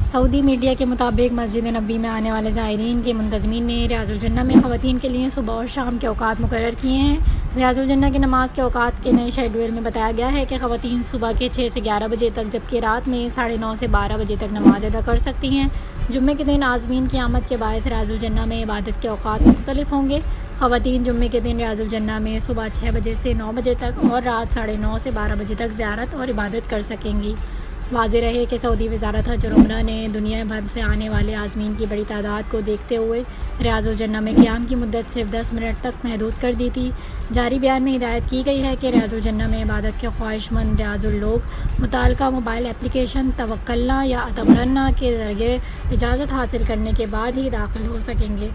Saudi media के मुताबिक मस्जिद नबी में आने वाले ज़ायरीन के मुंतज़मीन ने रियाजुल जन्ना में ख़वातीन के लिए सुबह और शाम के औकात मुकर्रर किए हैं। रियाजुल जन्ना की नमाज के औकात के नए शेड्यूल में बताया गया है कि ख़वातीन सुबह के 6 से 11 बजे तक, जबकि रात में 9:30 से 12 बजे तक नमाज अदा कर सकती हैं। जुम्मे के दिन आज़मीन की आमद के बायस रियाजुल जन्ना में इबादत के औकात मुख्तलिफ होंगे। ख़वातीन जुम्मे के दिन रियाजुल जन्ना में सुबह 6 बजे से 9 बजे तक और रात 9:30 से 12 बजे तक ज़ियारत और इबादत कर सकेंगी। वाज़ेह रहे कि सऊदी वज़ारत हज और उम्रा ने दुनिया भर से आने वाले आज़मीन की बड़ी तादाद को देखते हुए रियाजुल जन्ना में क़याम की मुद्दत सिर्फ 10 मिनट तक महदूद कर दी थी। जारी बयान में हिदायत की गई है कि रियाजुल जन्ना में इबादत के ख्वाहिशमंद रियाजुल लोग मुताल्लिका मोबाइल एप्लीकेशन तवक्कलना या तबरन्ना के ज़रिए इजाज़त हासिल करने के बाद ही दाखिल हो सकेंगे।